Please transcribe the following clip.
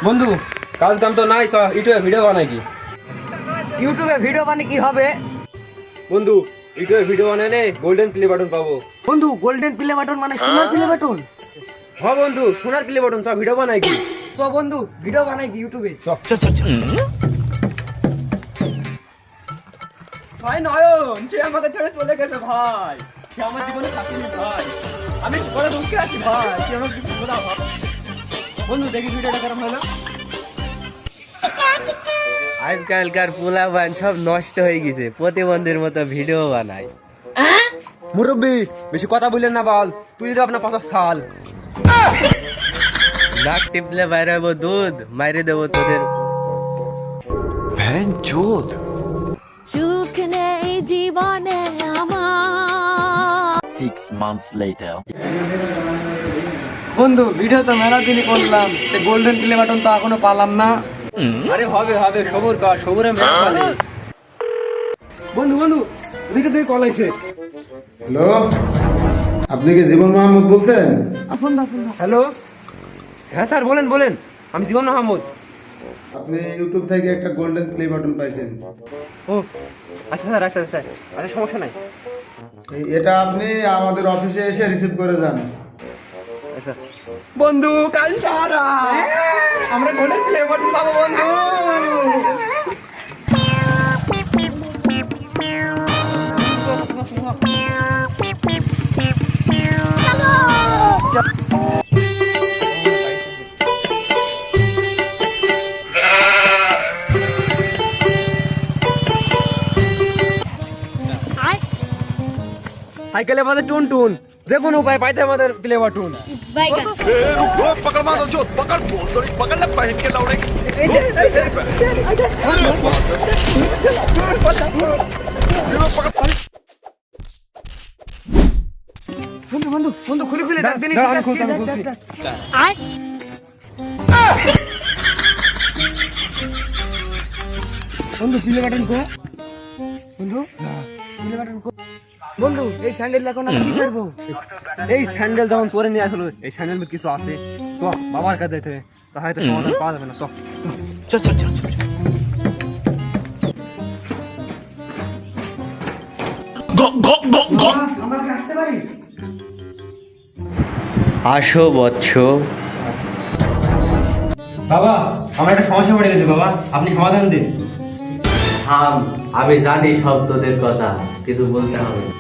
বন্ধু কাজ কাম তো নাই, ইউটিউবে ভিডিও বানাই কি? ইউটিউবে ভিডিও বানিয়ে কি হবে? বন্ধু ইউটিউবে ভিডিও বানাইলে গোল্ডেন প্লে বাটন পাবো। বন্ধু গোল্ডেন প্লে বাটন মানে সোনার প্লে বাটন? হ্যাঁ বন্ধু, সোনার প্লে বাটন। ভিডিও বানাই কি? সব বন্ধু ভিডিও বানাই কি ইউটিউবে? ভাই নয়ন, সে আমাকে ছেড়ে চলে গেছে ভাই। সে আমার জীবনে থাকেনি ভাই। আমি বড় দুঃখে আছি ভাই। সে আমাকে কিছু বলা ভাই। বন্ধু দেখি ভিডিওটা কেমন হলো? আজকালকার পোলাপান সব নষ্ট হয়ে গেছে, প্রতিবন্ধীর মতো ভিডিও বানায়। মুরব্বী বেশি কথা বললেন না বল, তুই তো আপনার 50 সাল। নাক টিপলে বাইরে হবো দুধ, মাইরে দেবো তোদের। সুখ নেই জীবনে আমার। 6 months later. বন্ধু ভিডিও তো মেলা দিনই করলাম, গোল্ডেন প্লে বাটন তো এখনো পালাম না। আরে হবে হবে, সবুর কর, সবুরে মেরে ফেলে। বন্ধু বন্ধু ওদিকে তুই কল আইছে। হ্যালো, আপনি কি জীবন মাহমুদ বলছেন? হ্যালো, হ্যাঁ স্যার বলেন বলেন, আমি জীবন মাহমুদ। আপনি ইউটিউব থেকে একটা গোল্ডেন প্লে বাটন পাইছেন। ও আচ্ছা স্যার, আচ্ছা স্যার, আচ্ছা সমস্যা নাই। এটা আপনি আমাদের অফিসে এসে রিসিভ করে যান। আচ্ছা বন্ধু, কাল সারা আমরা গোল্ডেন প্লে বাটন পাবো বন্ধু। সাইকেলে আমাদের টুন টুন, যে কোনো উপায় পাইতে আমাদের প্লে বাটন। বন্ধু বন্ধু বন্ধু খুলে খুলে ডাক দিনি। আমি খুলছি। বন্ধু প্লে বাটন কো? বন্ধু প্লে বাটন কো? বন্ধু এই স্যান্ডেল এখন আমি কি করবো? এই স্যান্ডেল যখন চোরে নিয়ে আসলো, এই স্যান্ডেল মধ্যে কিছু আছে, চ বাবার কাছে যাইতে, তা হয়তো সমাধান পাওয়া যাবে না। আমরা কি আসতে পারি? আসো বৎস। বাবা আমার একটা সমস্যা পড়ে গেছে বাবা, আপনি সমাধান দিন। আমি জানি সব তোদের কথা, কিছু বলতে হবে না।